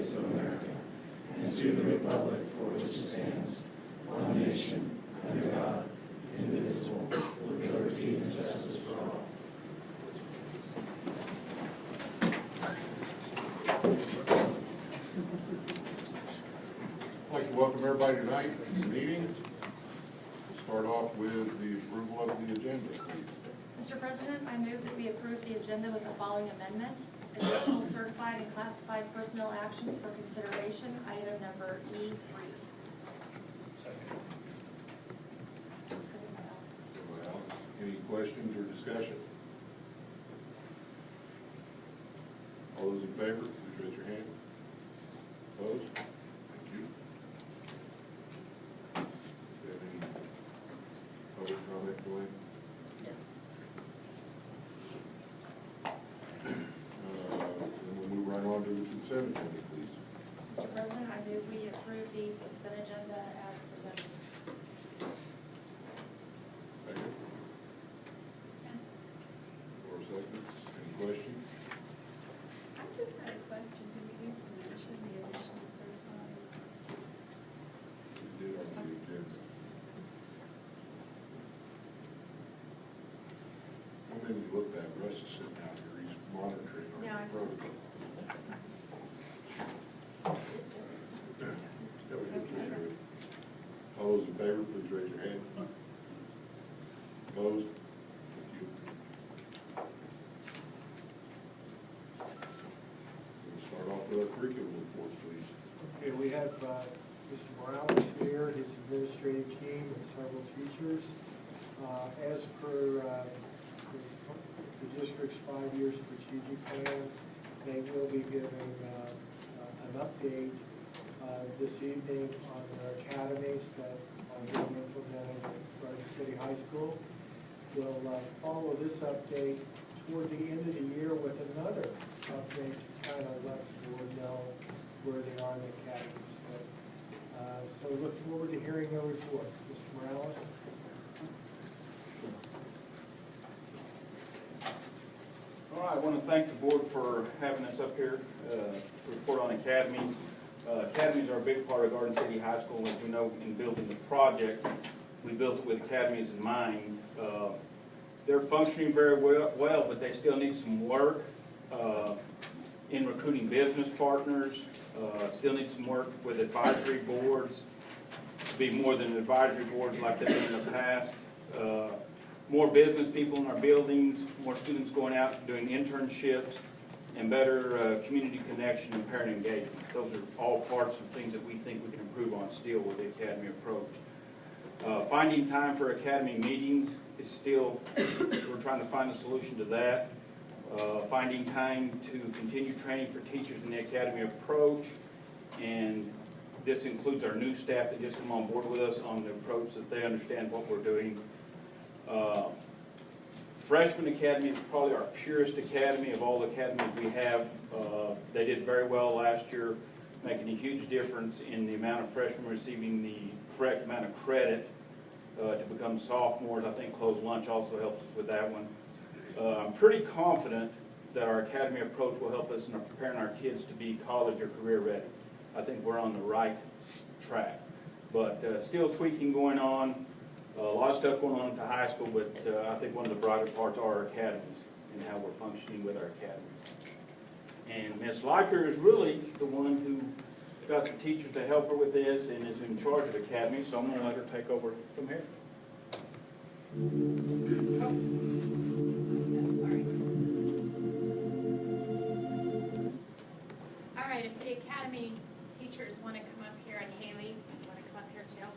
States of America and to the republic for which it stands, one nation, under God, indivisible, with liberty and justice for all. I'd like to welcome everybody tonight to the meeting. We'll start off with the approval of the agenda, please. Mr. President, I move that we approve the agenda with the following amendment. Additional certified and classified personnel actions for consideration, item number E3. Any questions or discussion? All those in favor, please raise your hand. Opposed? Thank you. Do you have any public comment, Glenn? Then we'll move right on to the consent agenda, please. Mr. President, I move we approve the consent agenda as presented. Second. 4 seconds. Any questions? I just had a question. Do we need to mention the additional certified? We did on the agenda. How many you look at? Russ is sitting out here, he's monitoring our No, I was just. program. That we just did it. All those in favor, please raise your hand. Opposed? Thank you. We'll start off with our curriculum report, please. Okay, we have Mr. Morales here, his administrative team, and several teachers. As per the district's 5-year strategic plan, they will be giving an update this evening on their academies that are being implemented at Garden City High School. We'll follow this update toward the end of the year with another update to kind of let the board know where they are in the academies. So look forward to hearing your report. Mr. Morales? All right, I want to thank the board for having us up here to report on academies. Academies are a big part of Garden City High School. As we know, in building the project, we built it with academies in mind. They're functioning very well, but they still need some work in recruiting business partners. Still need some work with advisory boards, to be more than advisory boards like they've been in the past. More business people in our buildings, more students going out doing internships, and better community connection and parent engagement. Those are all parts of things that we think we can improve on still with the academy approach. Finding time for academy meetings is still, we're trying to find a solution to that. Finding time to continue training for teachers in the academy approach, and this includes our new staff that just come on board with us on the approach, that they understand what we're doing. Freshman Academy is probably our purest academy of all the academies we have. They did very well last year, making a huge difference in the amount of freshmen receiving the correct amount of credit to become sophomores. I think closed lunch also helps us with that one. I'm pretty confident that our academy approach will help us in preparing our kids to be college or career ready. I think we're on the right track, but still tweaking going on. A lot of stuff going on at the high school, but I think one of the brighter parts are our academies and how we're functioning with our academies. And Ms. Leiker is really the one who got some teachers to help her with this and is in charge of the academy, so I'm going to let her take over from here. Oh, sorry. All right, if the academy teachers want to come up here, and Haley, you want to come up here too?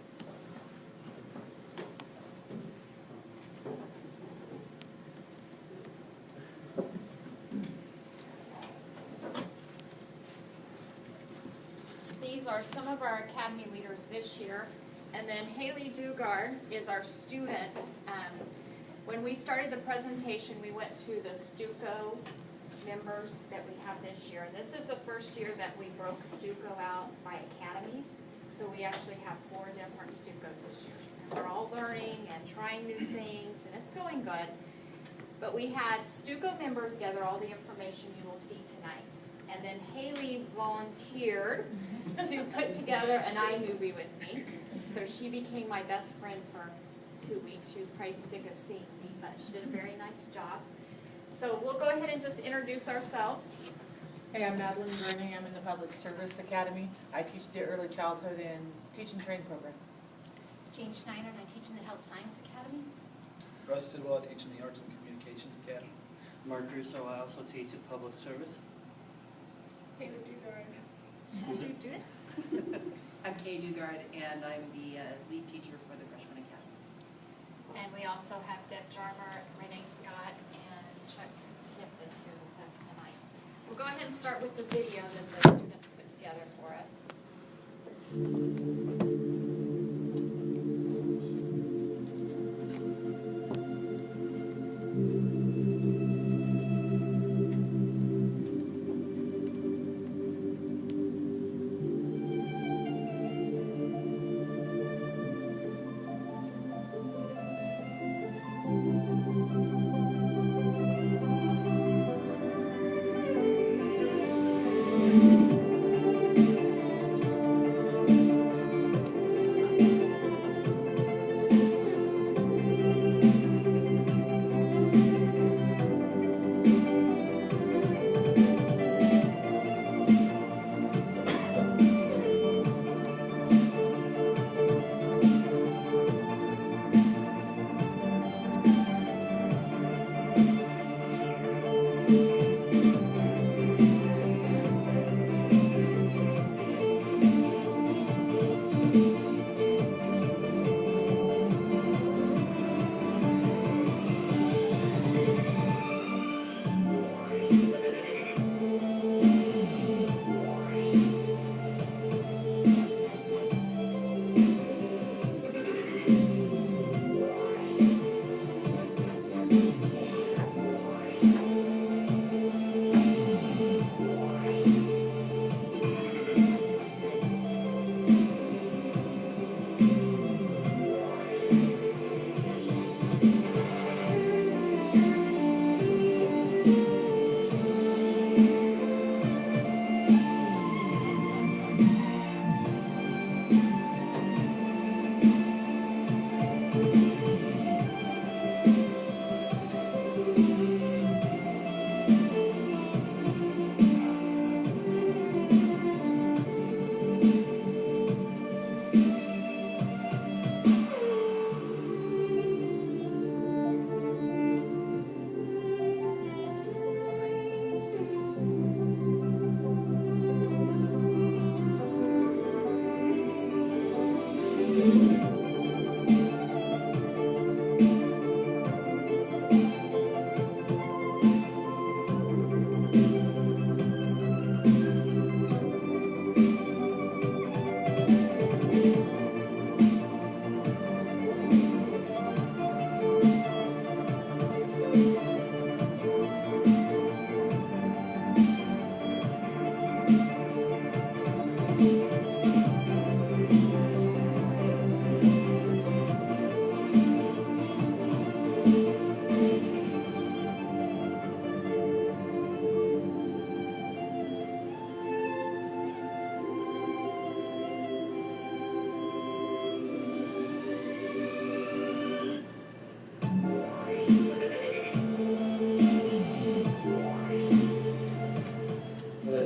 These are some of our academy leaders this year. And then Haley Dugard is our student. When we started the presentation, we went to the Stuco members that we have this year. This is the first year that we broke Stuco out by academies. So we actually have 4 different Stucos this year. And we're all learning and trying new things, and it's going good. But we had Stuco members gather all the information you will see tonight. And then Haley volunteered to put together an iMovie with me. So she became my best friend for 2 weeks. She was probably sick of seeing me, but she did a very nice job. So we'll go ahead and just introduce ourselves. Hey, I'm Madeline Gurney. I'm in the Public Service Academy. I teach the Early Childhood and Teach and Train program. Jane Schneider, and I teach in the Health Science Academy. Russ Tidwell, I teach in the Arts and Communications Academy. Mark Russo, I also teach at Public Service. Haley Dugard. Please do it. I'm Kay Dugard, and I'm the lead teacher for the Freshman Academy. And we also have Deb Jarmer, Renee Scott, and Chuck Kip that's here with us tonight. We'll go ahead and start with the video that the students put together for us.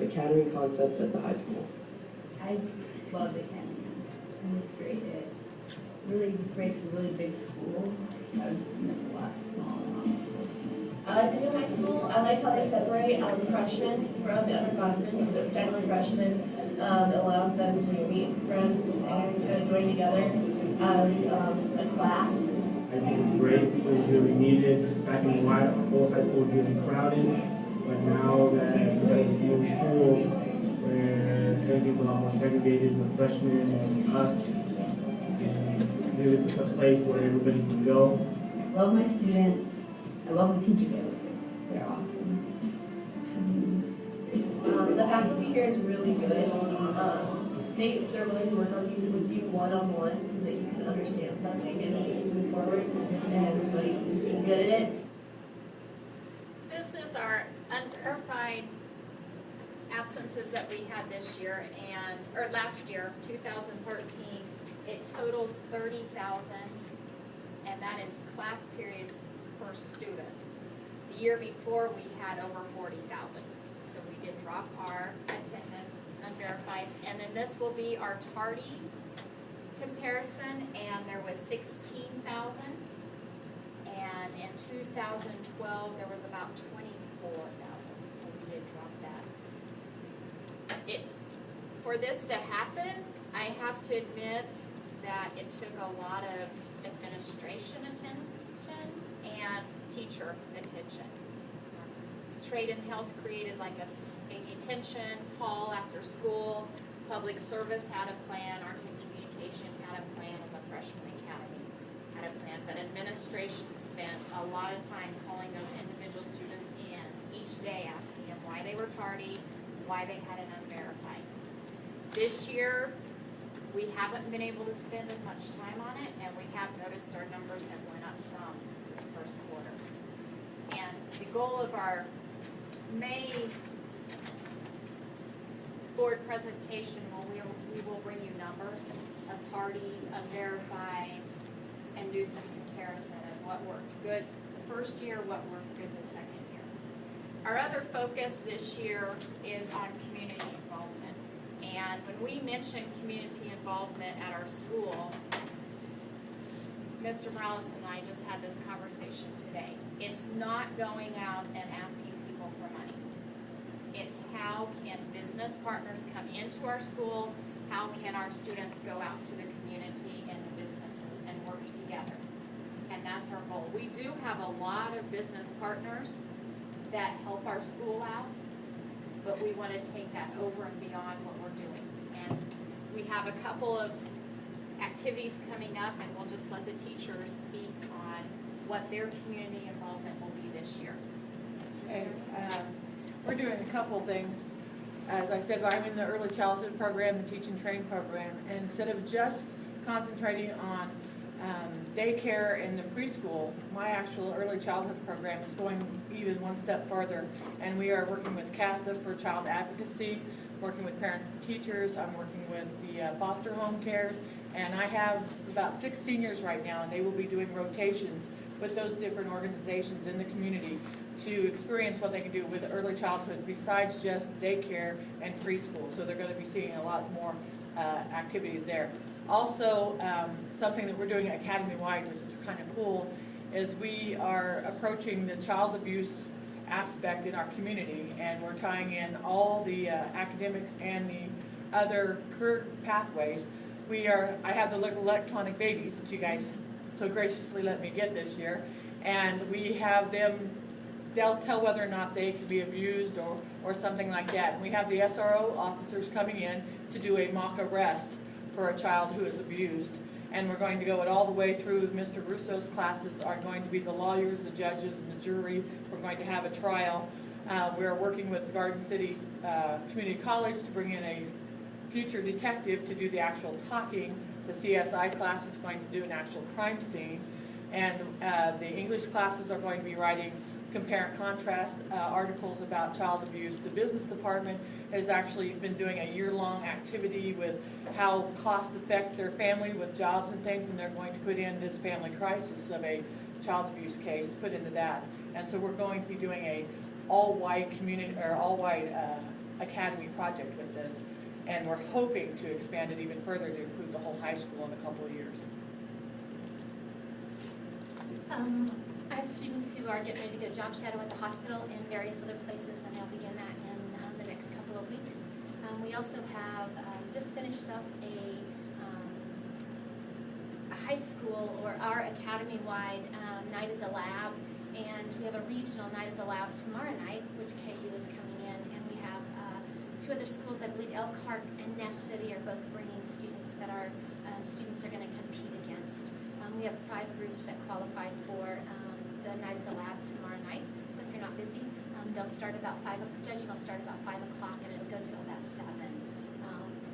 Academy concept at the high school. I love the academy. And it's great. It really breaks a really big school. I was thinking that's a lot smaller. I like the new high school. I like how they separate the freshmen from the underclassmen. So generally freshmen, it allows them to meet friends and kind of join together as a class. I think it's great. It's really needed. Back in the old high school was really crowded, but now that everybody's in school, where everything's a lot more segregated with freshmen and us, and really just a place where everybody can go. Love my students. I love the teachers over here. They're awesome. The faculty here is really good. They're willing to work on you with you one-on-one so that you can understand something and you can move forward and really be good at it. This is our unverified had this year or last year, 2013, it totals 30,000, and that is class periods per student. The year before, we had over 40,000. So we did drop our attendance unverified, and then this will be our tardy comparison, and there was 16,000. And in 2012, there was about 24,000, so we did drop that. For this to happen, I have to admit that it took a lot of administration attention and teacher attention. Trade and Health created like a detention hall after school. Public Service had a plan, Arts and Communication had a plan, and the Freshman Academy had a plan. But administration spent a lot of time calling those individual students in each day, asking them why they were tardy, why they had an unverified. This year, we haven't been able to spend as much time on it, and we have noticed our numbers have went up some this first quarter. And the goal of our May board presentation, we will bring you numbers of tardies, unverifieds, and do some comparison of what worked good the first year, what worked good the second year. Our other focus this year is on community involvement. And when we mention community involvement at our school, Mr. Morales and I just had this conversation today. It's not going out and asking people for money. It's how can business partners come into our school, how can our students go out to the community and the businesses and work together. And that's our goal. We do have a lot of business partners that help our school out, but we want to take that over and beyond what we're doing. And we have a couple of activities coming up, and we'll just let the teachers speak on what their community involvement will be this year. And we're doing a couple things. As I said, I'm in the early childhood program, the teach and train program, and instead of just concentrating on daycare and the preschool, my actual early childhood program is going even one step further. And we are working with CASA for child advocacy, working with parents as teachers. I'm working with the foster home cares, and I have about 6 seniors right now, and they will be doing rotations with those different organizations in the community to experience what they can do with early childhood besides just daycare and preschool. So they're going to be seeing a lot more activities there. Also, something that we're doing academy-wide, which is kind of cool, is we are approaching the child abuse aspect in our community, and we're tying in all the academics and the other career pathways. I have the little electronic babies that you guys so graciously let me get this year, and we have them, they'll tell whether or not they could be abused or something like that. And we have the SRO officers coming in to do a mock arrest for a child who is abused. And we're going to go it all the way through. Mr. Russo's classes are going to be the lawyers, the judges, and the jury. We're going to have a trial. We're working with Garden City Community College to bring in a future detective to do the actual talking. The CSI class is going to do an actual crime scene. And the English classes are going to be writing compare and contrast articles about child abuse. The business department has actually been doing a year-long activity with how costs affect their family with jobs and things, and they're going to put in this family crisis of a child abuse case, put into that. And so we're going to be doing a all-white community or all-white academy project with this, and we're hoping to expand it even further to include the whole high school in a couple of years. I have students who are getting ready to go job shadow at the hospital and various other places, and they'll begin that in the next couple of weeks. We also have just finished up a high school or our academy-wide night at the lab, and we have a regional night at the lab tomorrow night, which KU is coming in, and we have 2 other schools, I believe Elkhart and Ness City are both bringing students that our students are going to compete against. We have 5 groups that qualified for the night at the lab tomorrow night. So if you're not busy, they'll start about judging will start about 5 o'clock, and it'll go till about 7.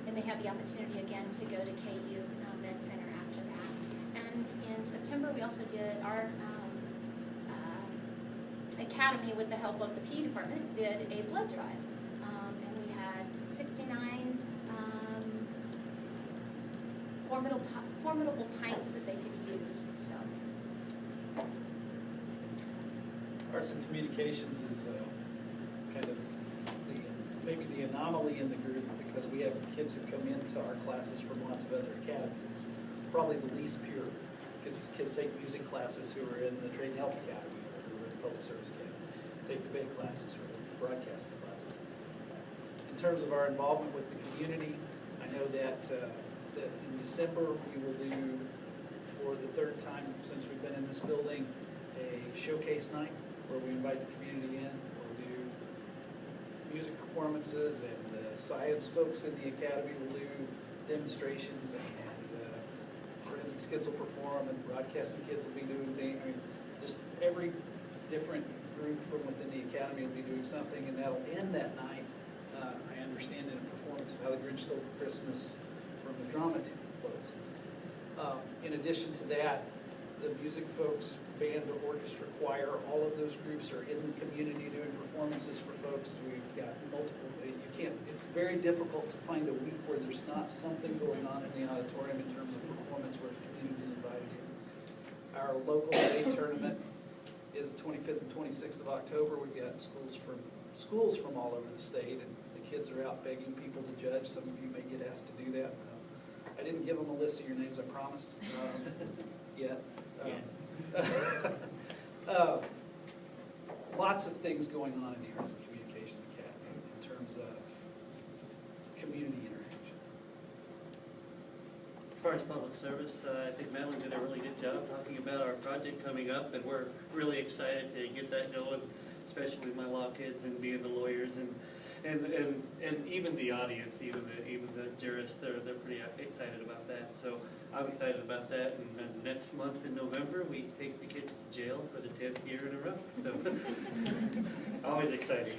And they have the opportunity again to go to KU Med Center after that. And in September, we also did our academy, with the help of the PE department, did a blood drive. And we had 69 formidable pints that they could use, so. Arts and communications is kind of maybe the anomaly in the group, because we have kids who come into our classes from lots of other academies. It's probably the least pure, because kids take music classes who are in the Trade and Health Academy, or who are in the Public Service Academy, take debate classes or broadcasting classes. In terms of our involvement with the community, I know that in December we will do, for the third time since we've been in this building, a showcase night where we invite the community in. We'll do music performances, and the science folks in the academy will do demonstrations, and forensic kids will perform, and broadcasting kids will be doing things. I mean, just every different group from within the academy will be doing something, and that'll end that night, I understand, in a performance of How the Grinch Stole Christmas from the drama team folks. In addition to that, the music folks, band, orchestra, choir, all of those groups are in the community doing performances for folks. We've got multiple, it's very difficult to find a week where there's not something going on in the auditorium in terms of performance where the community is invited in. Our local debate tournament is 25th and 26th of October. We've got schools from all over the state, and the kids are out begging people to judge. Some of you may get asked to do that. I didn't give them a list of your names, I promise, yet. Lots of things going on in the Arts and Communication Academy in terms of community interaction. As far as public service, I think Madeline did a really good job talking about our project coming up, and we're really excited to get that going, especially with my law kids and being the lawyers and even the audience, even the jurists, they're pretty excited about that. So I'm excited about that. And then next month in November, we take the kids to jail for the 10th year in a row. So always exciting.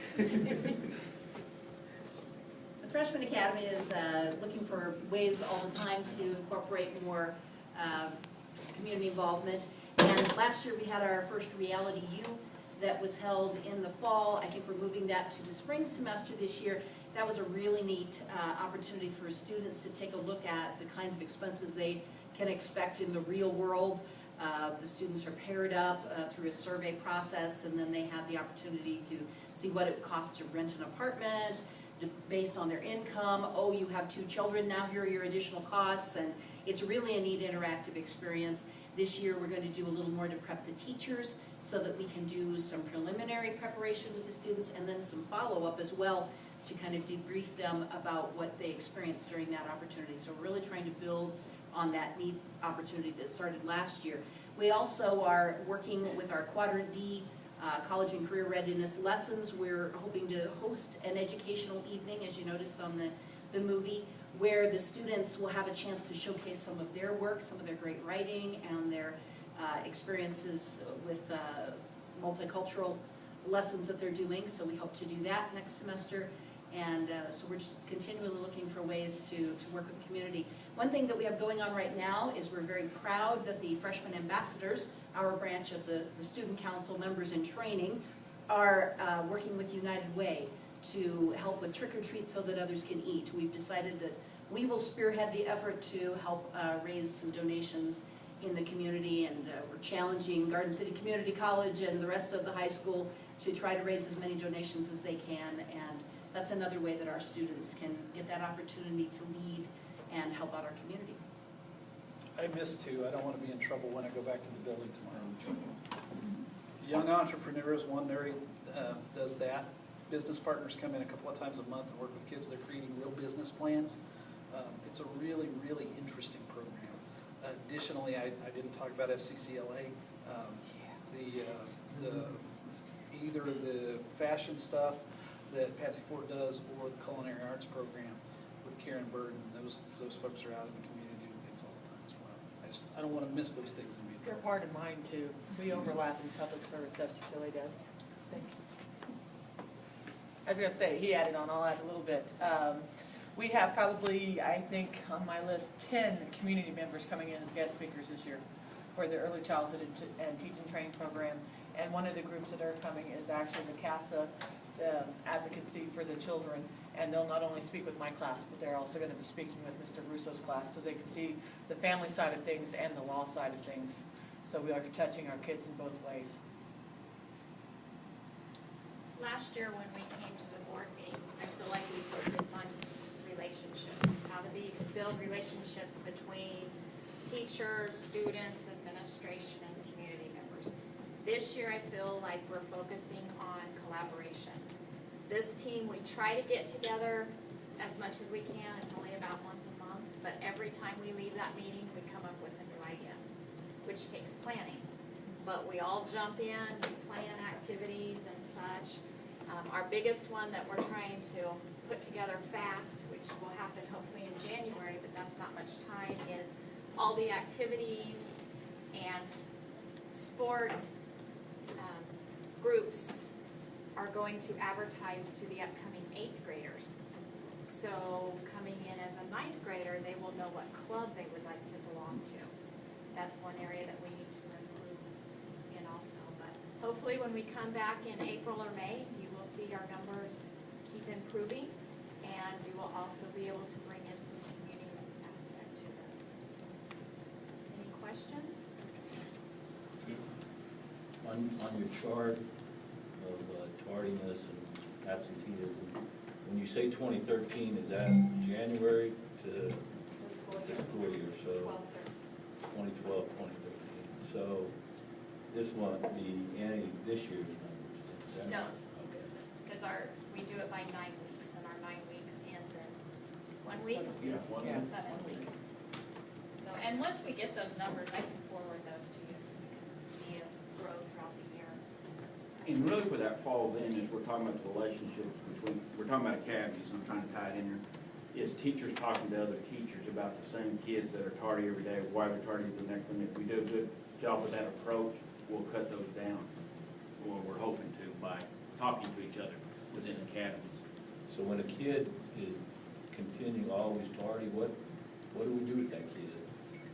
The Freshman Academy is looking for ways all the time to incorporate more community involvement. And last year we had our first Reality U that was held in the fall. I think we're moving that to the spring semester this year. That was a really neat opportunity for students to take a look at the kinds of expenses they can expect in the real world. The students are paired up through a survey process, and then they have the opportunity to see what it costs to rent an apartment based on their income. Oh, you have 2 children, now here are your additional costs, and it's really a neat interactive experience. This year we're going to do a little more to prep the teachers so that we can do some preliminary preparation with the students, and then some follow-up as well to kind of debrief them about what they experienced during that opportunity. So we're really trying to build on that neat opportunity that started last year. We also are working with our Quadrant D College and Career Readiness lessons. We're hoping to host an educational evening, as you noticed on the movie, where the students will have a chance to showcase some of their work, some of their great writing, and their experiences with multicultural lessons that they're doing. So we hope to do that next semester. And so we're just continually looking for ways to work with the community. One thing that we have going on right now is we're very proud that the Freshman Ambassadors, our branch of the Student Council members in training, are working with United Way to help with trick or treat so that others can eat. We've decided that we will spearhead the effort to help raise some donations in the community, and we're challenging Garden City Community College and the rest of the high school to try to raise as many donations as they can, and that's another way that our students can get that opportunity to lead and help out our community. I miss too. I don't want to be in trouble when I go back to the building tomorrow. Young Entrepreneurs, one area does that. Business partners come in a couple of times a month and work with kids. They're creating real business plans. It's a really, really interesting program. Additionally, I didn't talk about FCCLA. Either the fashion stuff that Patsy Ford does, or the culinary arts program with Karen Burden. Those folks are out in the community doing things all the time as well. I don't want to miss those things and be in They're trouble. part of mine too. We overlap in public service, FCCLA does. Thank you. I was going to say, he added on, I'll add a little bit. We have probably, I think, on my list, 10 community members coming in as guest speakers this year for the early childhood and teaching training program. And one of the groups that are coming is actually the CASA advocacy for the children. And they'll not only speak with my class, but they're also going to be speaking with Mr. Russo's class, so they can see the family side of things and the law side of things. So we are touching our kids in both ways. Last year when we came to the board meetings, I feel like we focused on relationships. How do we build relationships between teachers, students, administration, and community members? This year I feel like we're focusing on collaboration. This team, we try to get together as much as we can. It's only about once a month, but every time we leave that meeting, we come up with a new idea, which takes planning. But we all jump in, we plan activities and such. Our biggest one that we're trying to put together fast, which will happen hopefully in January, but that's not much time, is all the activities and sport groups are going to advertise to the upcoming 8th graders. So coming in as a 9th grader, they will know what club they would like to belong to. That's one area that we need to improve in also. But hopefully when we come back in April or May, you will see our numbers keep improving, and we will also be able to bring in some community aspect to this. Any questions? On your chart of tardiness and absenteeism, when you say 2013, is that January to The school the year. school year? So 2012, 2013. So this won't be any this year's numbers? Is that No, right? because we do it by 9 weeks, and our 9 weeks ends in 1 week? Yeah, 1 week. 7 week. So, and once we get those numbers, I can forward those to you so you can see it grow throughout the year. And really where that falls in is we're talking about the relationships between, we're talking about academies, and I'm trying to tie it in here, is teachers talking to other teachers about the same kids that are tardy every day, why they're tardy the next one. If we do a good job with that approach, we'll cut those down, or we're hoping to, by talking to each other within academies. So when a kid is continuing always tardy, what do we do with that kid?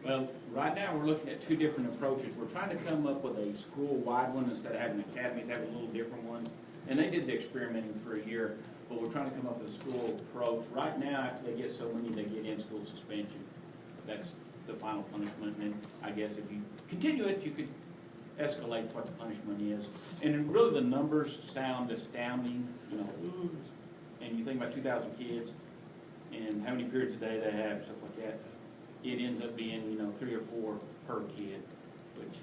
Well, right now, we're looking at 2 different approaches. We're trying to come up with a school-wide one instead of having academies have a little different ones. And they did the experimenting for a year, but we're trying to come up with a school approach. Right now, after they get so many, they get in-school suspension. That's the final punishment. And then I guess if you continue it, you could escalate what the punishment is. And really, the numbers sound astounding, you know, and you think about 2,000 kids and how many periods a day they have, stuff like that. It ends up being, 3 or 4 per kid, which.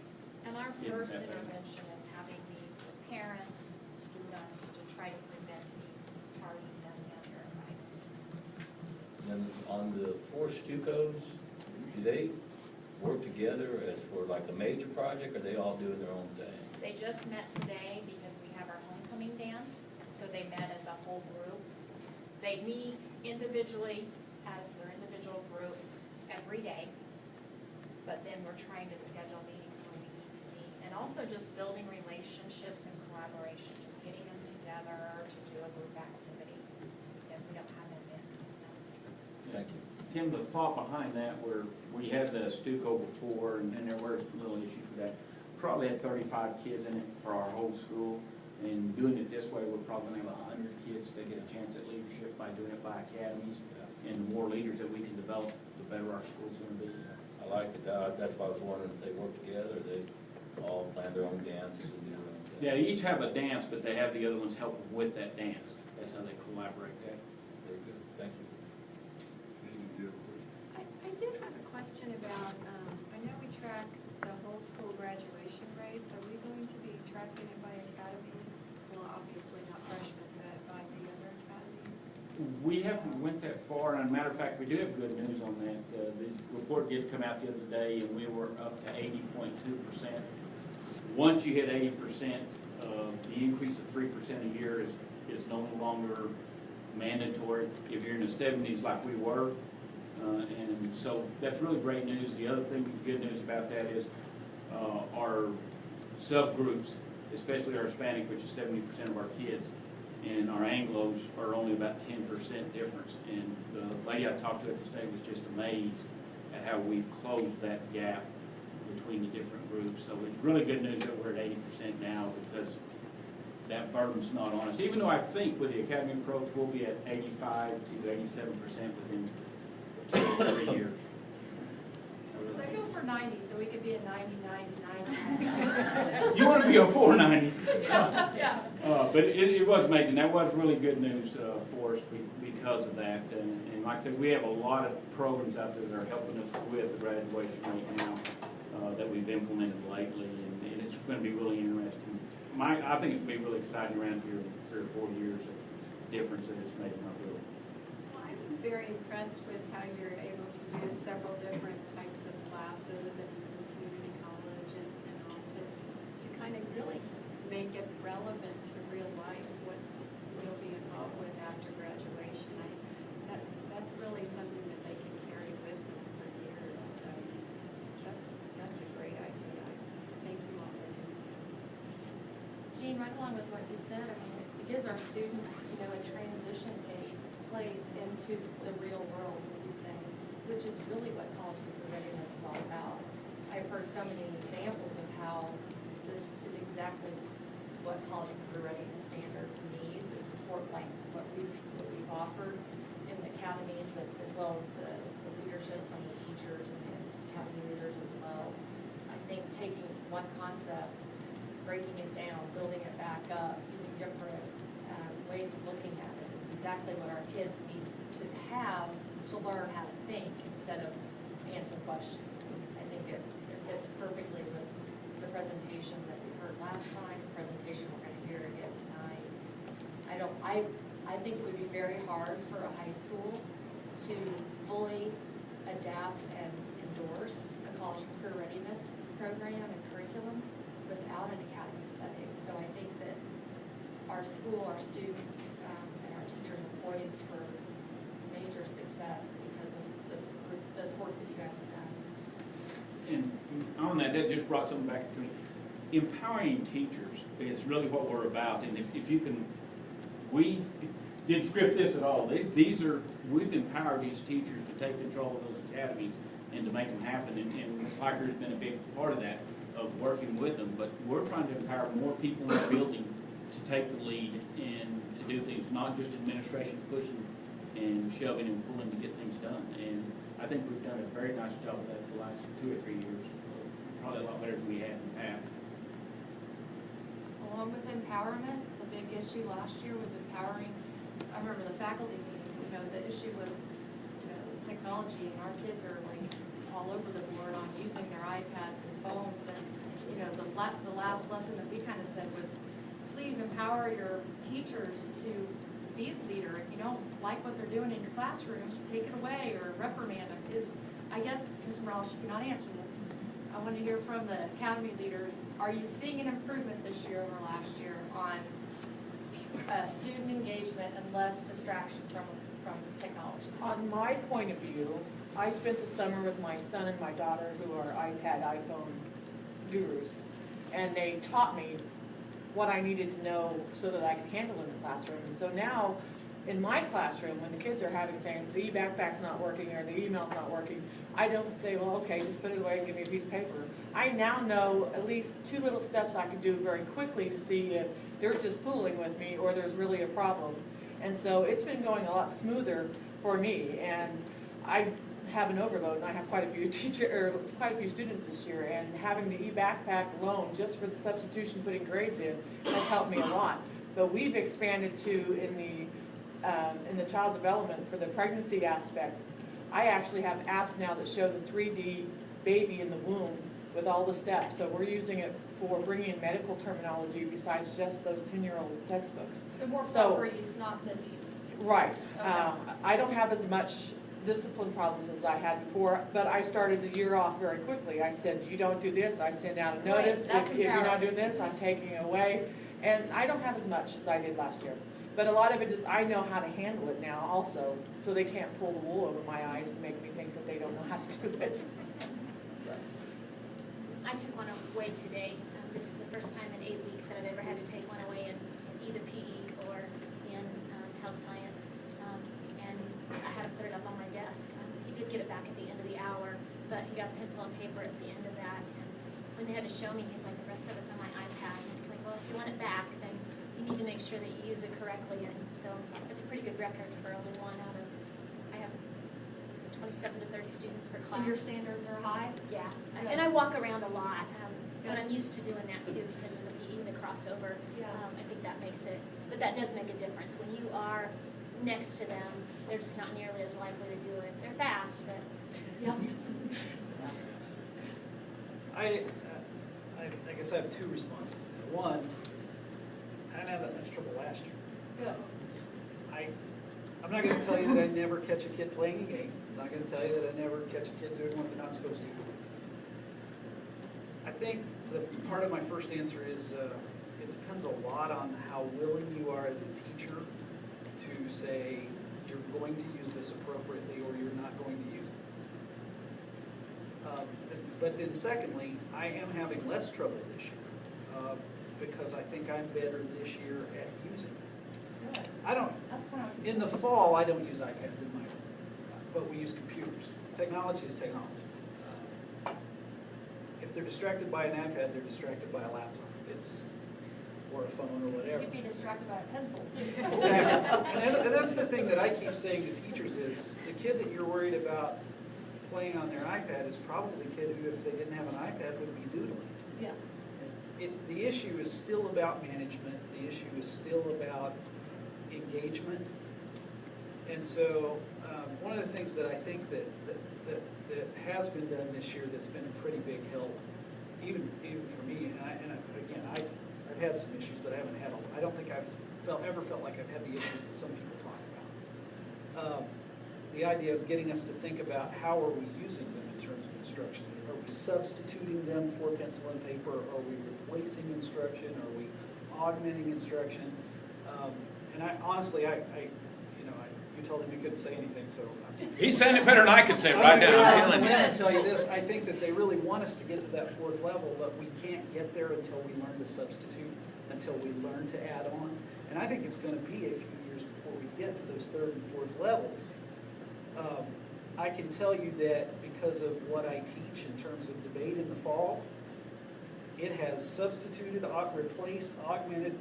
And our isn't first that bad. intervention is having meetings with parents, students, to try to prevent the tardies and the unverifieds. And on the 4 Stucos, do they work together as for like a major project, or are they all doing their own thing? They just met today because we have our homecoming dance, so they met as a whole group. They meet individually as their individual groups every day, but then we're trying to schedule meetings when we need to meet. And also just building relationships and collaboration, just getting them together to do a group activity if we don't have an event. Thank you. Tim, the thought behind that, where we had the Stuco before, and there were little issues with that, probably had 35 kids in it for our whole school. And doing it this way, we're probably going to have 100 kids that get a chance at leadership by doing it by academies. And the more leaders that we can develop, the better our school's going to be. I like it. That's why I was wondering if they work together, they all plan their own dances and do their own thing. Yeah, they each have a dance, but they have the other ones help with that dance. That's how they collaborate that. Very good. Thank you. I did have a question about, I know we track the whole school graduation rates. Are we going to be tracking it by academy? Well, obviously not freshmen, but by the other academies? We haven't went that far, and as a matter of fact, we do have good news on that. The report did come out the other day, and we were up to 80.2%. Once you hit 80%, the increase of 3% a year is no longer mandatory. If you're in the 70s like we were, and so that's really great news. The other thing, the good news about that is our subgroups, especially our Hispanic, which is 70% of our kids, and our Anglos are only about 10% difference. And the lady I talked to at the state was just amazed at how we've closed that gap between the different groups. So it's really good news that we're at 80% now, because that burden's not on us. Even though I think with the academy approach, we'll be at 85 to 87% within 2 or 3 years. Let's go for 90, so we could be a 90, 90, 90. You want to be a 490. Yeah. But it was amazing. That was really good news for us because of that. And like I said, we have a lot of programs out there that are helping us with the graduation rate now that we've implemented lately. And it's going to be really interesting. I think it's going to be really exciting around here in 3 or 4 years of difference that it's made in our building. Well, I'm very impressed with how you're able to use several different types of classes and community college and all to kind of really make it relevant to real life, what you'll be involved with after graduation. That's really something that they can carry with them for years. So that's a great idea. Thank you all for doing that. Jean, right along with what you said, I mean, it gives our students, a transition place into the real world, would you say, which is really what college and career readiness is all about. I've heard so many examples of how this is exactly what college and career readiness standards needs, is support like what we've offered in the academies, but as well as the leadership from the teachers and the academy leaders as well. I think taking one concept, breaking it down, building it back up, using different ways of looking at it is exactly what our kids need to have to learn how to think instead of answer questions. I think it fits perfectly with the presentation that we heard last time, the presentation we're going to hear again tonight. I think it would be very hard for a high school to fully adapt and endorse a college and career readiness program and curriculum without an academy setting. So I think that our school, our students, and our teachers are poised for major success because of this work that you guys have done. And on that just brought something back to me. Empowering teachers is really what we're about. And if you can, we didn't script this at all. We've empowered these teachers to take control of those academies and to make them happen. And Piker's been a big part of that, of working with them. But we're trying to empower more people in the building to take the lead and to do things, not just administration pushing and shoving and pulling to get things done. And I think we've done a very nice job of that the last 2 or 3 years. Probably a lot better than we had in the past. Along with empowerment, the big issue last year was empowering. I remember the faculty meeting, the issue was, technology, and our kids are like all over the board on using their iPads and phones. And, the last lesson that we kind of said was, please empower your teachers to be the leader. If you don't like what they're doing in your classroom, take it away or reprimand them. I guess, Mr. Morales, you cannot answer this. I want to hear from the academy leaders. Are you seeing an improvement this year over last year on student engagement and less distraction from technology? On my point of view, I spent the summer with my son and my daughter, who are iPad, iPhone gurus, and they taught me what I needed to know so that I could handle in the classroom. And so now, in my classroom, when the kids are saying, the e-backpack's not working or the email's not working, I don't say, well, okay, just put it away and give me a piece of paper. I now know at least 2 little steps I can do very quickly to see if they're just fooling with me or there's really a problem. And so it's been going a lot smoother for me. And I have an overload, and I have quite a few students this year, and having the e-backpack alone just for the substitution, putting grades in, has helped me a lot. But we've expanded to in the child development for the pregnancy aspect. I actually have apps now that show the 3D baby in the womb with all the steps. So we're using it for bringing in medical terminology besides just those 10-year-old textbooks. So more proper use, not misuse. Right. Okay. I don't have as much discipline problems as I had before, but I started the year off very quickly. I said, you don't do this, I send out a notice. If you're not doing this, I'm taking it away. And I don't have as much as I did last year. But a lot of it is I know how to handle it now also, so they can't pull the wool over my eyes and make me think that they don't know how to do it. I took one away today. This is the first time in 8 weeks that I've ever had to take one away in either PE or in health science. And I had to put it up on my desk. He did get it back at the end of the hour, but he got pencil and paper at the end of that. And And they had to show me, he's like, the rest of it's on my iPad. And it's like, well, if you want it back, then you need to make sure that you use it correctly. And so it's a pretty good record for only one out of, I have 27 to 30 students per class. And your standards are high? Yeah, Good. and I walk around a lot, but Good. I'm used to doing that too because of even the crossover. Yeah. I think that makes it, but that does make a difference. When you are next to them, they're just not nearly as likely to do it. They're fast, but. Yeah. I guess I have two responses to that. One, I didn't have that much trouble last year. I'm not going to tell you that I never catch a kid playing a game. I'm not going to tell you that I never catch a kid doing what they're not supposed to. I think the part of my first answer is it depends a lot on how willing you are as a teacher to say you're going to use this appropriately or you're not going to use it. But then secondly, I am having less trouble this year because I think I'm better this year at using it. Good. I don't, That's kind of. in the fall, I don't use iPads in my room, but we use computers. Technology is technology. If they're distracted by an iPad, they're distracted by a laptop. Or a phone or whatever. You'd be distracted by a pencil too. Exactly. And that's the thing that I keep saying to teachers is, the kid that you're worried about playing on their iPad is probably the kid who, if they didn't have an iPad, would be doodling. Yeah. The issue is still about management. The issue is still about engagement. And so one of the things that I think that has been done this year that's been a pretty big help, even for me, and I've had some issues, but I don't think I've ever felt like I've had the issues that some people talk about. The idea of getting us to think about how are we using them in terms of instruction. Are we substituting them for pencil and paper? Are we replacing instruction? Are we augmenting instruction? And you told him you couldn't say anything, so. He's saying it better than I could say right now. I'm going to tell you this, I think that they really want us to get to that fourth level, but we can't get there until we learn to substitute, until we learn to add on. And I think it's going to be a few years before we get to those third and fourth levels. I can tell you that because of what I teach in terms of debate in the fall, it has substituted, replaced, augmented.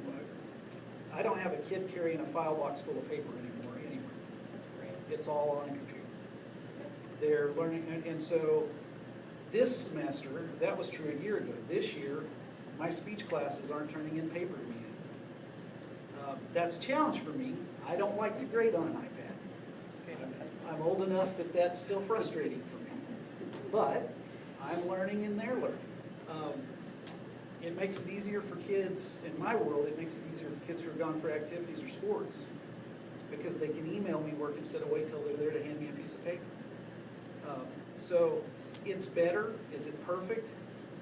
I don't have a kid carrying a file box full of paper anymore. That's great. It's all on a computer. They're learning, and so this semester, that was true a year ago. This year, my speech classes aren't turning in paper to me. That's a challenge for me. I don't like to grade on an iPad. I'm old enough that that's still frustrating for me. But I'm learning and they're learning. It makes it easier for kids, in my world, it makes it easier for kids who are gone for activities or sports because they can email me work instead of wait till they're there to hand me a piece of paper. So it's better. Is it perfect?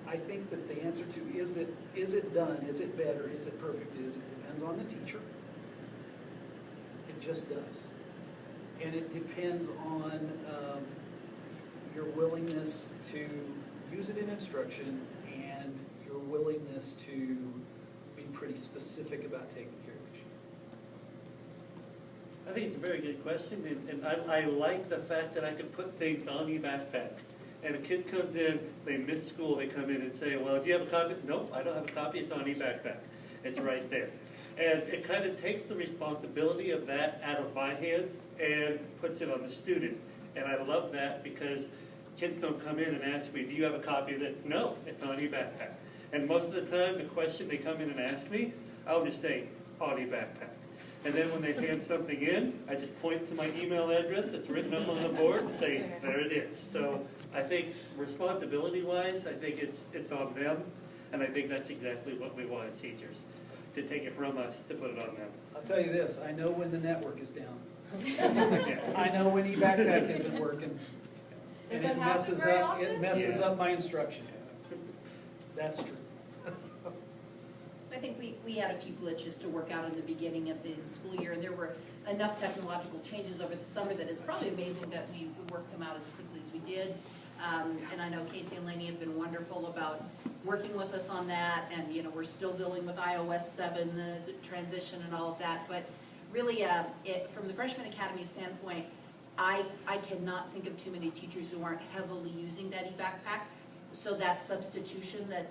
I think that the answer to is it done, is it better, is it perfect, it depends on the teacher. It just does. And it depends on your willingness to use it in instruction and your willingness to be pretty specific about taking care of it. I think it's a very good question, and I like the fact that I can put things on your backpack. And a kid comes in, they miss school, they come in and say, well, do you have a copy? Nope, I don't have a copy, it's on your backpack. It's right there. And it kind of takes the responsibility of that out of my hands and puts it on the student. And I love that because kids don't come in and ask me, do you have a copy of this? No, it's on your backpack. And most of the time, the question they come in and ask me, I'll just say, on your backpack. And then when they hand something in, I just point to my email address that's written up on the board and say, there it is. So I think responsibility-wise, I think it's on them. And I think that's exactly what we want as teachers, to take it from us, to put it on them. I'll tell you this, I know when the network is down. I know when e-backpack isn't working. And it messes up my instruction. That's true. I think we had a few glitches to work out in the beginning of the school year, and there were enough technological changes over the summer that it's probably amazing that we worked them out as quickly as we did. And I know Casey and Laney have been wonderful about working with us on that, and we're still dealing with iOS 7, the transition and all of that. But really, from the Freshman Academy standpoint, I cannot think of too many teachers who aren't heavily using that e-backpack. So that substitution that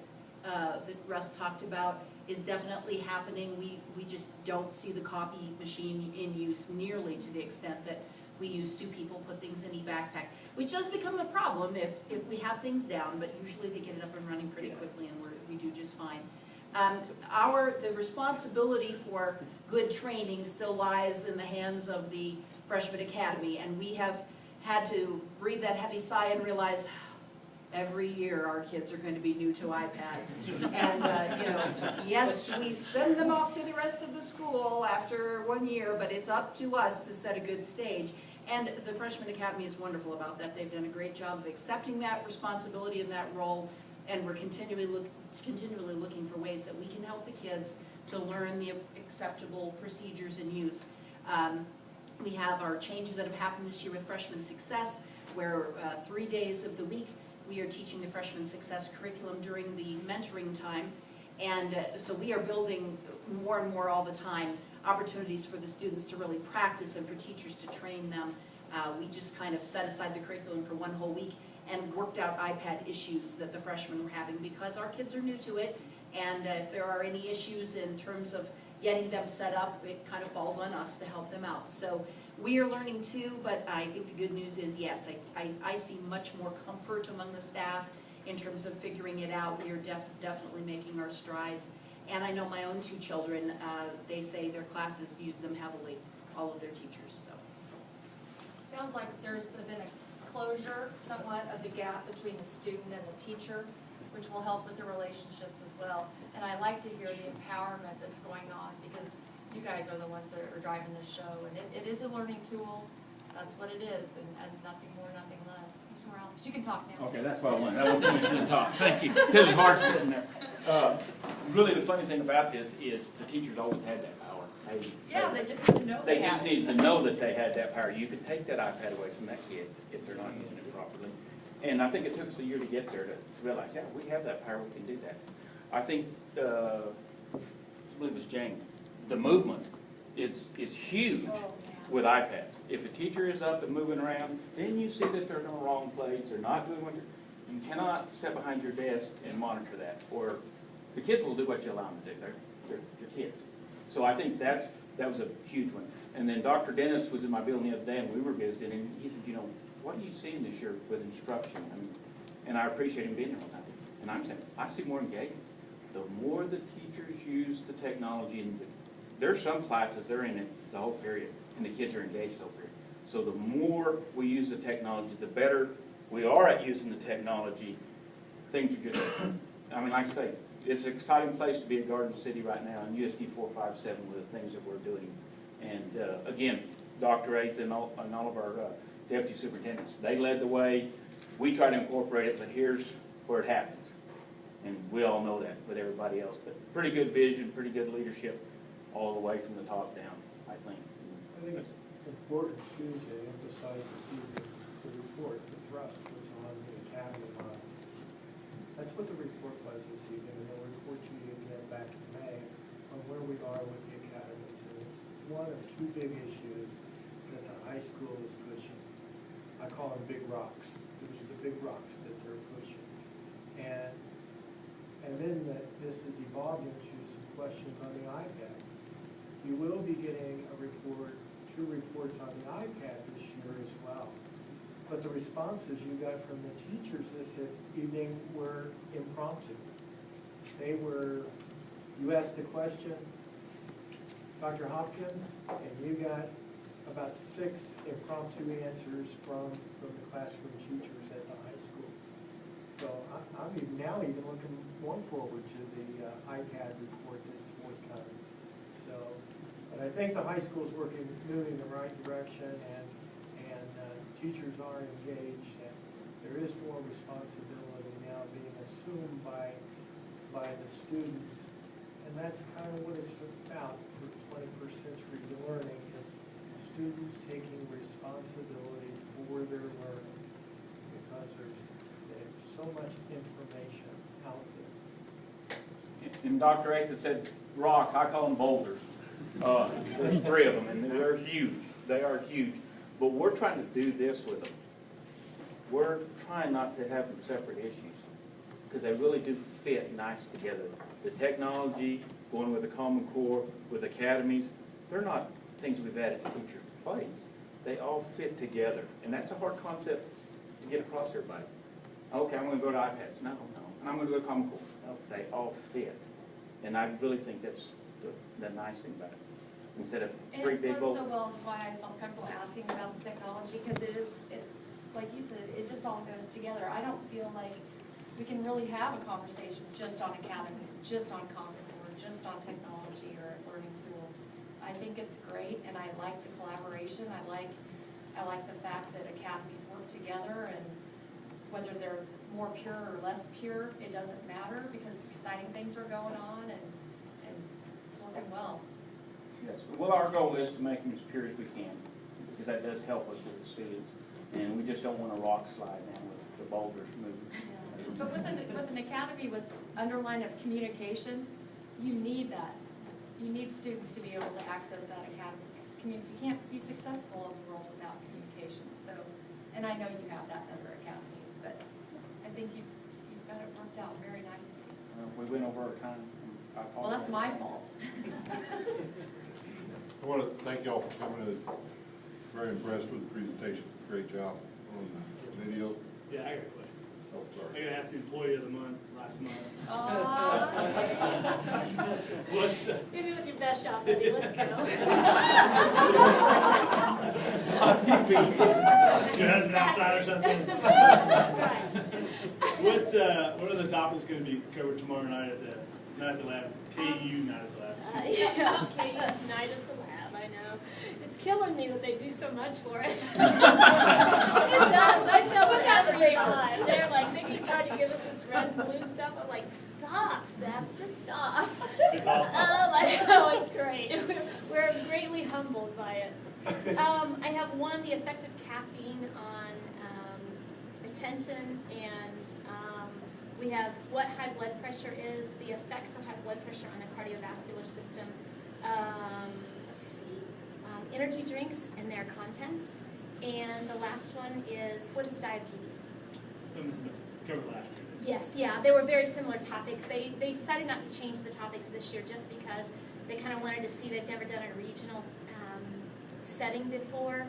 Russ talked about is definitely happening. We just don't see the copy machine in use nearly to the extent that we used to. People put things in e-backpack, which does become a problem if we have things down, but usually they get it up and running pretty quickly and we do just fine. The responsibility for good training still lies in the hands of the Freshman Academy, and we have had to breathe that heavy sigh and realize every year our kids are going to be new to iPads. And, yes, we send them off to the rest of the school after 1 year, but it's up to us to set a good stage. And the Freshman Academy is wonderful about that. They've done a great job of accepting that responsibility and that role, and we're continually looking for ways that we can help the kids to learn the acceptable procedures and use. We have our changes that have happened this year with Freshman Success, where 3 days of the week we are teaching the Freshman Success curriculum during the mentoring time. And so we are building more and more all the time opportunities for the students to really practice and for teachers to train them. We just kind of set aside the curriculum for 1 whole week and worked out iPad issues that the freshmen were having because our kids are new to it, and if there are any issues in terms of getting them set up, it kind of falls on us to help them out. So we are learning too, but I think the good news is, yes, I see much more comfort among the staff in terms of figuring it out. We are definitely making our strides. And I know my own 2 children, they say their classes use them heavily, all of their teachers, so. Sounds like there's been a closure somewhat of the gap between the student and the teacher, which will help with the relationships as well. And I like to hear the empowerment that's going on because you guys are the ones that are driving this show. And it is a learning tool. That's what it is, and nothing more, nothing less. Mr. Morales, you can talk now. Okay, that's what I wanted. I want to the top. Thank you. It was hard sitting there. Really, the funny thing about this is the teachers always had that power. Yeah, they just didn't know they just needed to know that they had that power. You could take that iPad away from that kid if they're not using it properly. And I think it took us a year to get there to realize, yeah, we have that power, we can do that. I think, I believe it was Jane, the movement is huge with iPads. If a teacher is up and moving around, then you see that they're in the wrong place, they're not doing what you cannot sit behind your desk and monitor that, or the kids will do what you allow them to do. They're kids. So I think that was a huge one. And then Dr. Dennis was in my building the other day, and we were visiting, and he said, what are you seeing this year with instruction? And I appreciate him being there one time. And I'm saying, I see more engagement. The more the teachers use the technology, and there's some classes, they're in it the whole period, and the kids are engaged the whole period. So the more we use the technology, the better we are at using the technology. Things are just, like I say, it's an exciting place to be at Garden City right now, and USD 457 with the things that we're doing. And again, Dr. Eighth and all of our deputy superintendents, they led the way. We try to incorporate it, but here's where it happens. And we all know that with everybody else. But pretty good vision, pretty good leadership all the way from the top down, I think. I think it's important too to emphasize the report that Thrust was on the academy model. That's what the report was this evening, and they'll report to you again back in May on where we are with the academies. And it's one of 2 big issues that the high school is pushing. I call them big rocks. Those are the big rocks that they're pushing. And then this has evolved into some questions on the iPad. You will be getting a report, 2 reports on the iPad this year as well. But the responses you got from the teachers this evening were impromptu. You asked a question, Dr. Hopkins, and you got about 6 impromptu answers from the classroom teachers at the high school. So I'm now even looking more forward to the iPad report this forthcoming. So, but I think the high school's moving in the right direction, and teachers are engaged, and there is more responsibility now being assumed by the students. And that's kind of what it's about for 21st century learning, is students taking responsibility for their learning, because there's so much information out there. And Dr. Aiken said rocks, I call them boulders. There's 3 of them, and they're huge. They are huge. But we're trying to do this with them. We're trying not to have them separate issues. because they really do fit nice together. The technology, going with the Common Core, with academies, they're not things we've added to teachers' plates. They all fit together, and that's a hard concept to get across to everybody. Okay, I'm going to go to iPads. No. And I'm going to go to Common Core. No, they all fit. And I really think that's the nice thing about it. Instead of three big And it bowls. flows so well is why I felt comfortable asking about the technology, because like you said, it just all goes together. I don't feel like we can really have a conversation just on academies, just on Common Core, just on technology or a learning tool. I think it's great, and I like the collaboration. I like the fact that academies work together, and whether they're more pure or less pure, it doesn't matter, because exciting things are going on, and it's working well. Yes, well, our goal is to make them as pure as we can, because that does help us with the students. And we just don't want a rock slide down with the boulders moving. But with an academy with underline of communication, you need that. You need students to be able to access that academy. You can't be successful in the world without communication. So, and I know you have that in other academies, but I think you've got it worked out very nicely. We went over our time. Well, that's my fault. I want to thank y'all for coming in. Very impressed with the presentation. Great job on the video. Yeah, I got a question. Oh, sorry. I got to ask the employee of the month last month. What's maybe with your best shot, buddy. Let's go. Your husband outside or something? That's right. What are the topics going to be covered tomorrow night at the lab? KU night at the lab. Yeah, KU's night at the lab. I know. It's killing me that they do so much for us. It does. I tell them every time. They're like, they keep trying to give us this red and blue stuff. I'm like, stop, Seth. Just stop. It's awesome. I know, it's great. We're greatly humbled by it. I have one, the effect of caffeine on retention, and we have what high blood pressure is, the effects of high blood pressure on the cardiovascular system. Let's see, energy drinks and their contents. And the last one is, what is diabetes? Some of the stuff covered last year. Yes, yeah, they were very similar topics. They decided not to change the topics this year just because they kind of wanted to see, they've never done a regional setting before,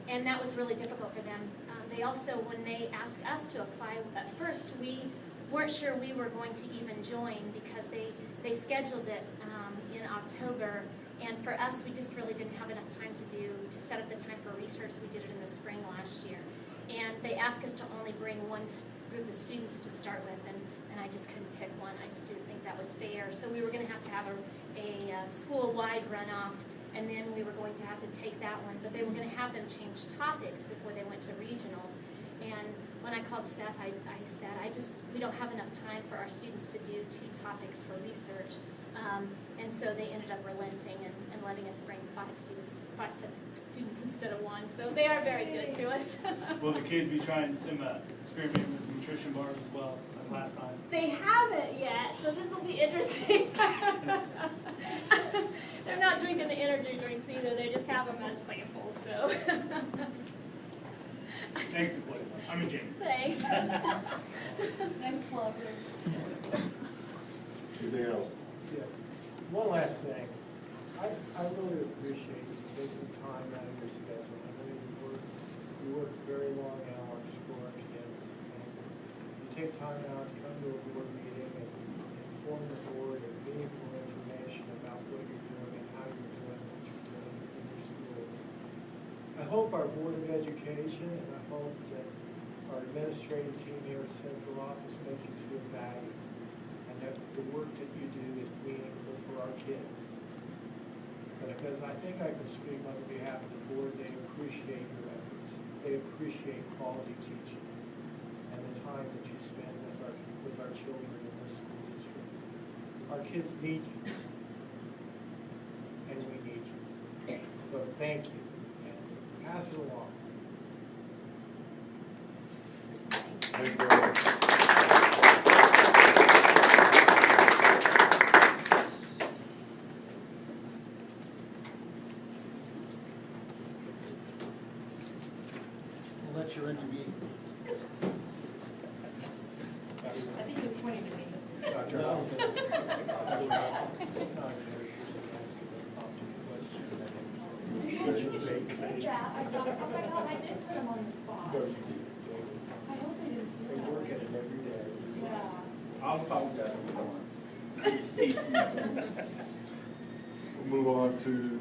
and that was really difficult for them. They also, when they asked us to apply, at first we weren't sure we were going to even join because they scheduled it in October, and for us we just really didn't have enough time to set up the time for research. We did it in the spring last year, and they asked us to only bring one group of students to start with, and I just couldn't pick one. I just didn't think that was fair. So we were going to have a school-wide runoff, and then we were going to have to take that one, but they were going to have them change topics before they went to regionals. And when I called Seth, I said, we don't have enough time for our students to do 2 topics for research. And so they ended up relenting and letting us bring 5 sets of students instead of 1. So they are very good to us. Will the kids be trying some experimenting with nutrition bars as well as last time? They haven't yet, so this will be interesting. They're not drinking the energy drinks either. They just have them as samples. So. Thanks, employee. I'm a Jamie. Thanks. Nice plug. Anything else? Yeah. One last thing. I really appreciate you taking time out of your schedule. I know you work very long hours for our kids. And you take time out to come to a board meeting and inform the board of meaningful information about what you're doing and how you're doing what you're doing in your schools. I hope our Board of Education and I hope that our administrative team here at Central Office make you feel valued, and that the work that you do is meaningful for our kids. Because I think I can speak on behalf of the board, they appreciate your efforts. They appreciate quality teaching and the time that you spend with our children in the school district. Our kids need you, and we need you. So thank you, and pass it along. Thank you very much. We'll let you run your meeting. I think it was 20 said that, I thought, oh my God, I did put him on the spot. I hope they didn't feel They that. work at it every day. Yeah. I'll apologize. We'll move on to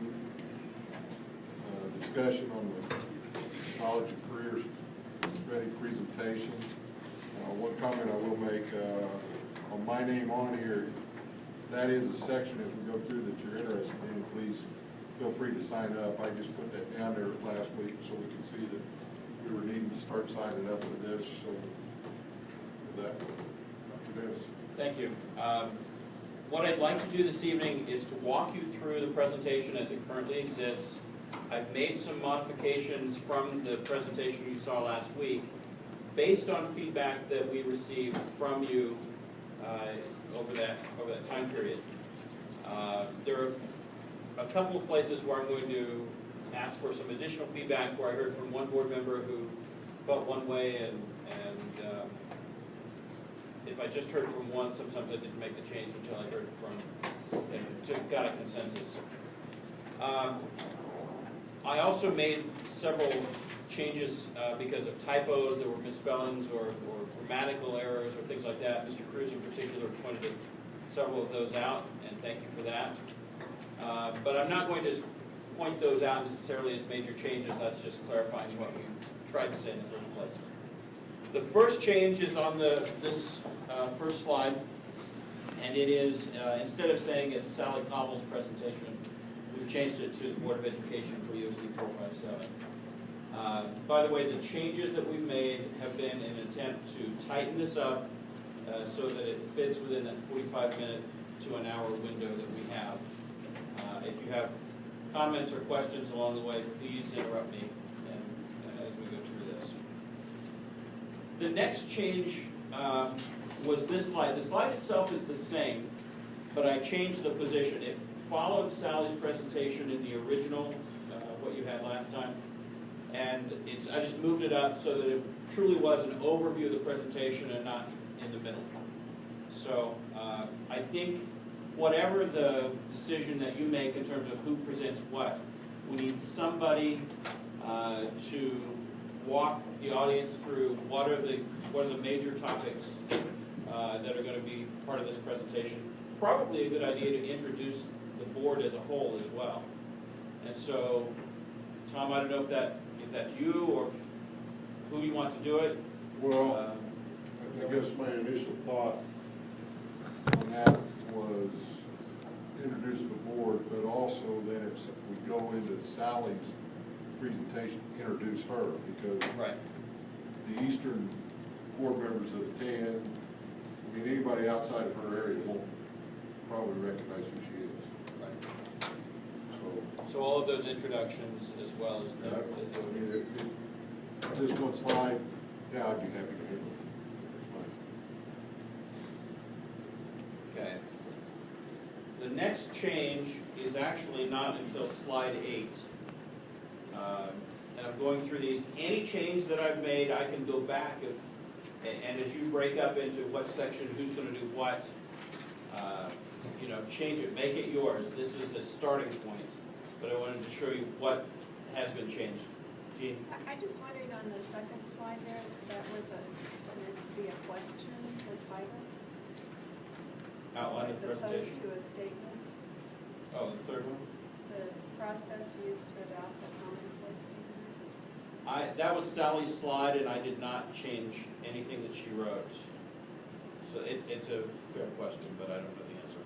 discussion on the College and Careers Ready presentation. One comment I will make, on my name on here, that is a section if we go through that you're interested in, please feel free to sign up. I just put that down there last week so we can see that we were needing to start signing up with this, so with that, Dr. Davis. Thank you. What I'd like to do this evening is to walk you through the presentation as it currently exists. I've made some modifications from the presentation you saw last week based on feedback that we received from you over that time period. There are a couple of places where I'm going to ask for some additional feedback, where I heard from one board member who felt one way, and if I just heard from one, sometimes I didn't make the change until I heard from and just got a consensus. I also made several changes because of typos, there were misspellings or grammatical errors or things like that. Mr. Cruz in particular pointed several of those out, and thank you for that. But I'm not going to point those out necessarily as major changes. That's just clarifying what we tried to say in the first place. The first change is on this first slide, and it is, instead of saying it's Sally Cobble's presentation, we've changed it to the Board of Education for USD 457. By the way, the changes that we've made have been in an attempt to tighten this up so that it fits within that 45-minute to an hour window that we have. If you have comments or questions along the way, please interrupt me as we go through this. The next change was this slide. The slide itself is the same, but I changed the position. It followed Sally's presentation in the original, what you had last time, and I just moved it up so that it truly was an overview of the presentation and not in the middle. So I think whatever the decision that you make in terms of who presents what, we need somebody to walk the audience through what are the major topics that are going to be part of this presentation. Probably a good idea to introduce the board as a whole as well. And so, Tom, I don't know if that's you or who you want to do it. Well, I guess my initial thought on that was introduce the board, but also then if we go into Sally's presentation, introduce her, because the Eastern board members that attend, I mean, anybody outside of her area won't probably recognize who she is. Right. So all of those introductions as well as the I mean, this one slide, yeah, I'd be happy to do it. Okay. The next change is actually not until slide 8. And I'm going through these. Any change that I've made, I can go back and as you break up into what section, who's going to do what, change it, make it yours. This is a starting point, but I wanted to show you what has been changed. Jean? I just wondered on the second slide there, that was meant to be a question, the title, Outline of as the opposed presentation. to a statement. Oh, the third one? The process used to adopt the Common Core standards. That was Sally's slide, and I did not change anything that she wrote. So it's a fair question, but I don't know the answer.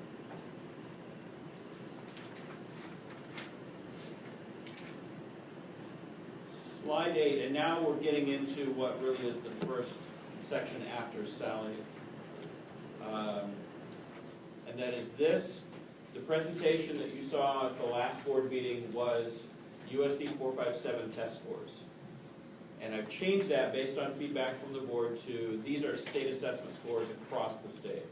Slide 8, and now we're getting into what really is the first section after Sally. And that is this. The presentation that you saw at the last board meeting was USD 457 test scores. And I've changed that based on feedback from the board to these are state assessment scores across the state.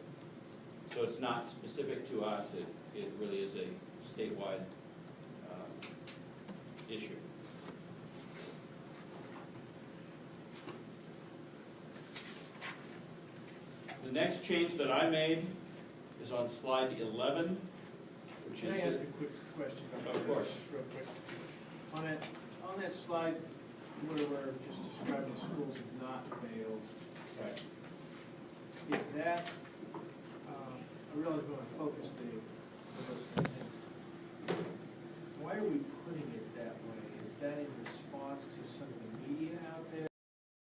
So it's not specific to us, it really is a statewide issue. The next change that I made is on slide 11, which Can is... I ask a quick question? Of course. Real quick. On that slide, where we're just describing schools have not failed, Right. is that, I realize we're on focus day, why are we putting it that way? Is that in response to some of the media out there?